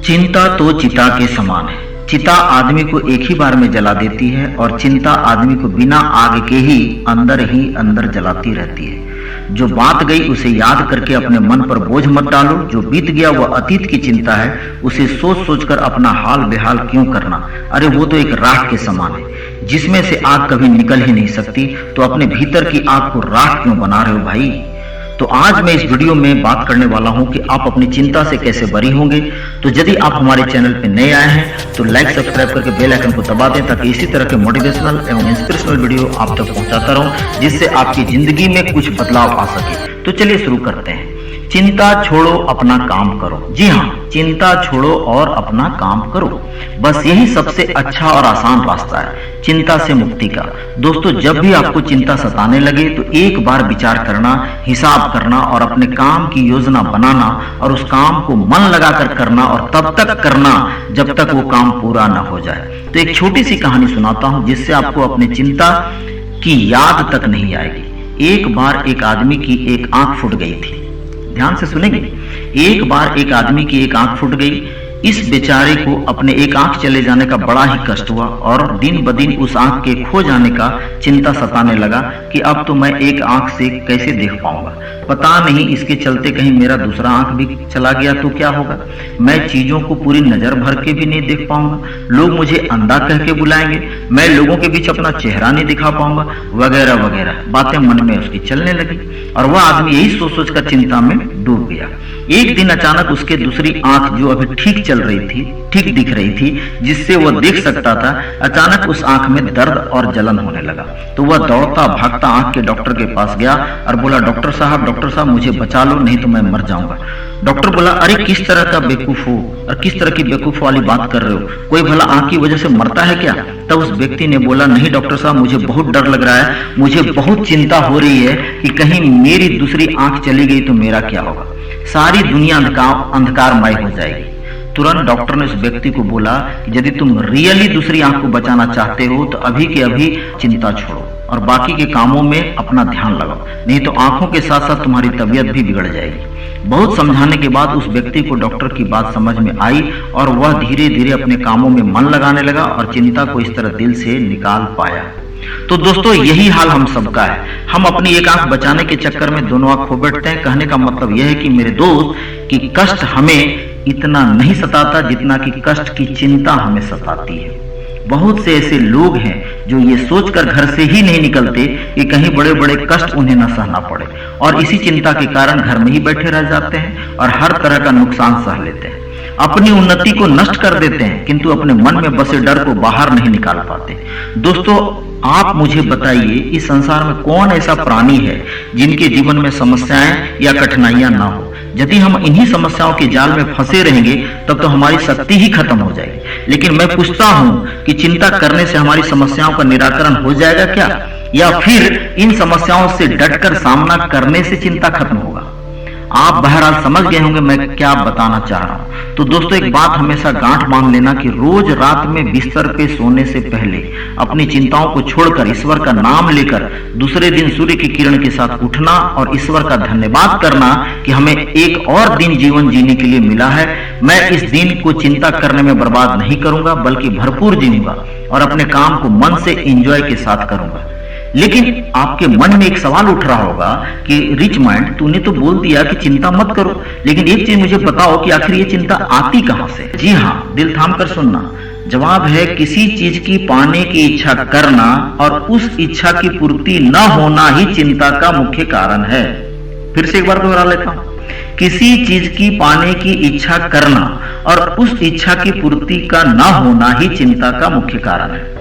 चिंता तो चिता के समान है। चिता आदमी को एक ही बार में जला देती है और चिंता आदमी को बिना आग के ही अंदर जलाती रहती है। जो बात गई उसे याद करके अपने मन पर बोझ मत डालो। जो बीत गया वह अतीत की चिंता है, उसे सोच सोच कर अपना हाल बेहाल क्यों करना। अरे वो तो एक राख के समान है जिसमें से आग कभी निकल ही नहीं सकती, तो अपने भीतर की आग को राख क्यों बना रहे हो भाई। तो आज मैं इस वीडियो में बात करने वाला हूं कि आप अपनी चिंता से कैसे बरी होंगे। तो यदि आप हमारे चैनल पर नए आए हैं तो लाइक सब्सक्राइब करके बेल आइकन को दबा दें, ताकि इसी तरह के मोटिवेशनल एवं इंस्पिरेशनल वीडियो आप तक पहुंचाता रहूं, जिससे आपकी जिंदगी में कुछ बदलाव आ सके। तो चलिए शुरू करते हैं। चिंता छोड़ो, अपना काम करो। जी हाँ, चिंता छोड़ो और अपना काम करो। बस यही सबसे अच्छा और आसान रास्ता है चिंता से मुक्ति का। दोस्तों, जब भी आपको चिंता सताने लगे तो एक बार विचार करना, हिसाब करना और अपने काम की योजना बनाना और उस काम को मन लगाकर करना, और तब तक करना जब तक वो काम पूरा ना हो जाए। तो एक छोटी सी कहानी सुनाता हूं जिससे आपको अपनी चिंता की याद तक नहीं आएगी। एक बार एक आदमी की एक आंख फूट गई थी। ध्यान से सुनेंगे। एक बार एक आदमी की एक आंख फूट गई। इस बेचारे को अपने एक आंख चले जाने का बड़ा ही कष्ट हुआ और दिन ब दिन उस आंख के खो जाने का चिंता सताने लगा कि अब तो मैं एक आंख से कैसे देख पाऊंगा। पता नहीं इसके चलते कहीं मेरा दूसरा आंख भी चला गया तो क्या होगा। मैं चीजों को पूरी नजर भर के भी नहीं देख पाऊंगा। लोग मुझे अंधा कह के बुलाएंगे। मैं लोगों के बीच अपना चेहरा नहीं दिखा पाऊंगा, वगैरह वगैरह बातें मन में उसकी चलने लगी। और वह आदमी यही सोच सोच कर चिंता में डूब गया। एक दिन अचानक उसके दूसरी आंख, जो अभी ठीक चल रही थी, ठीक दिख रही थी, जिससे वह देख सकता था, अचानक उस आंख में दर्द और जलन होने लगा। तो वह दौड़ता भागता आंख के डॉक्टर के पास गया और बोला, डॉक्टर साहब मुझे बचा लो, नहीं तो मैं मर जाऊंगा। डॉक्टर बोला, अरे किस तरह का बेवकूफ हो और किस तरह की बेवकूफ वाली बात कर रहे हो, कोई भला आंख की वजह से मरता है क्या। तब उस व्यक्ति ने बोला, नहीं डॉक्टर साहब, मुझे बहुत डर लग रहा है, मुझे बहुत चिंता हो रही है कि कहीं मेरी दूसरी आंख चली गई तो मेरा क्या होगा, सारी दुनिया अंधकारमय हो जाएगी। तुरंत डॉक्टर ने उस व्यक्ति को बोला कि यदि तुम रियली दूसरी आंख को बचाना चाहते हो तो अभी के अभी चिंता छोड़ो और बाकी के कामों में अपना ध्यान लगाओ, नहीं तो आंखों के साथ साथ तुम्हारी तबीयत भी बिगड़ जाएगी। बहुत समझाने के बाद उस व्यक्ति को डॉक्टर की बात समझ में आई और वह धीरे धीरे अपने कामों में मन लगाने लगा और चिंता को इस तरह दिल से निकाल पाया। तो दोस्तों, यही हाल हम सबका है। हम अपनी एक आंख बचाने के चक्कर में दोनों आंख खो बैठते हैं। कहने का मतलब यह है कि मेरे दोस्त, कि कष्ट हमें इतना नहीं सताता जितना कि कष्ट की चिंता हमें सताती है। बहुत से ऐसे लोग हैं जो ये सोचकर घर से ही नहीं निकलते कि कहीं बड़े बड़े कष्ट उन्हें न सहना पड़े, और इसी चिंता के कारण घर में ही बैठे रह जाते हैं और हर तरह का नुकसान सह लेते हैं। अपनी उन्नति को नष्ट कर देते हैं, किंतु अपने मन में बसे डर को बाहर नहीं निकाल पाते। दोस्तों, आप मुझे बताइए, इस संसार में कौन ऐसा प्राणी है जिनके जीवन में समस्याएं या कठिनाइयां ना हो। यदि हम इन्हीं समस्याओं के जाल में फंसे रहेंगे तब तो हमारी शक्ति ही खत्म हो जाएगी। लेकिन मैं पूछता हूं कि चिंता करने से हमारी समस्याओं का निराकरण हो जाएगा क्या, या फिर इन समस्याओं से डटकर सामना करने से चिंता खत्म होगा। आप बहरहाल समझ गए होंगे मैं क्या बताना चाह रहा हूं। तो दोस्तों, एक बात हमेशा गांठ बांध लेना कि रोज रात में बिस्तर पे सोने से पहले अपनी चिंताओं को छोड़कर ईश्वर का नाम लेकर दूसरे दिन सूर्य की किरण के साथ उठना और ईश्वर का धन्यवाद करना कि हमें एक और दिन जीवन जीने के लिए मिला है। मैं इस दिन को चिंता करने में बर्बाद नहीं करूंगा, बल्कि भरपूर जीऊंगा और अपने काम को मन से एंजॉय के साथ करूंगा। लेकिन आपके मन में एक सवाल उठ रहा होगा कि रिच माइंड, तूने तो बोल दिया कि चिंता मत करो, लेकिन एक चीज मुझे बताओ कि आखिर ये चिंता आती कहां से। जी हाँ, दिल थाम कर सुनना। जवाब है, किसी चीज की पाने की इच्छा करना और उस इच्छा की पूर्ति न होना ही चिंता का मुख्य कारण है। फिर से एक बार दोहरा लेता हूं। किसी चीज की पाने की इच्छा करना और उस इच्छा की पूर्ति का न होना ही चिंता का मुख्य कारण है।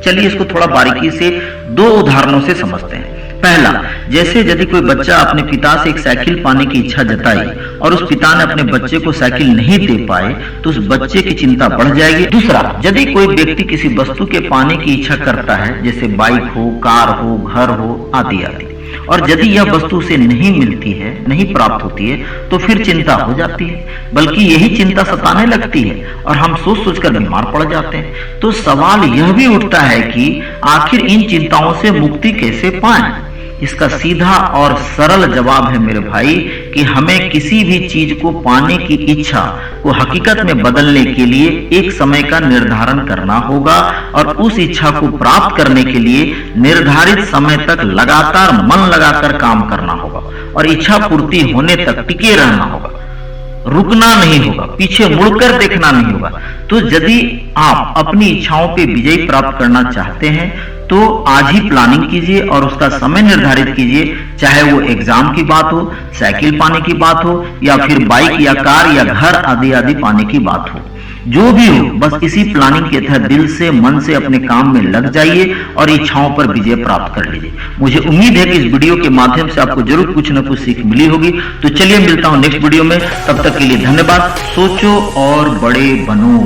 चलिए इसको थोड़ा बारीकी से दो उदाहरणों से समझते हैं। पहला, जैसे यदि कोई बच्चा अपने पिता से एक साइकिल पाने की इच्छा जताई और उस पिता ने अपने बच्चे को साइकिल नहीं दे पाए तो उस बच्चे की चिंता बढ़ जाएगी। दूसरा, यदि कोई व्यक्ति किसी वस्तु के पाने की इच्छा करता है, जैसे बाइक हो, कार हो, घर हो, आदि आदि, और यदि यह वस्तु उसे नहीं मिलती है, नहीं प्राप्त होती है, तो फिर चिंता हो जाती है, बल्कि यही चिंता सताने लगती है और हम सोच सोचकर बीमार पड़ जाते हैं। तो सवाल यह भी उठता है कि आखिर इन चिंताओं से मुक्ति कैसे पाएं। इसका सीधा और सरल जवाब है मेरे भाई कि हमें किसी भी चीज को पाने की इच्छा को हकीकत में बदलने के लिए एक समय का निर्धारण करना होगा और उस इच्छा को प्राप्त करने के लिए निर्धारित समय तक लगातार मन लगाकर काम करना होगा और इच्छा पूर्ति होने तक टिके रहना होगा, रुकना नहीं होगा, पीछे मुड़कर देखना नहीं होगा। तो यदि आप अपनी इच्छाओं पे विजय प्राप्त करना चाहते हैं तो आज ही प्लानिंग कीजिए और उसका समय निर्धारित कीजिए, चाहे वो एग्जाम की बात हो, साइकिल पाने की बात हो या फिर बाइक या कार या घर आदि आदि पाने की बात हो, जो भी हो, बस इसी प्लानिंग के तहत दिल से मन से अपने काम में लग जाइए और इच्छाओं पर विजय प्राप्त कर लीजिए। मुझे उम्मीद है कि इस वीडियो के माध्यम से आपको जरूर कुछ न कुछ सीख मिली होगी। तो चलिए मिलता हूं नेक्स्ट वीडियो में, तब तक के लिए धन्यवाद। सोचो और बड़े बनो।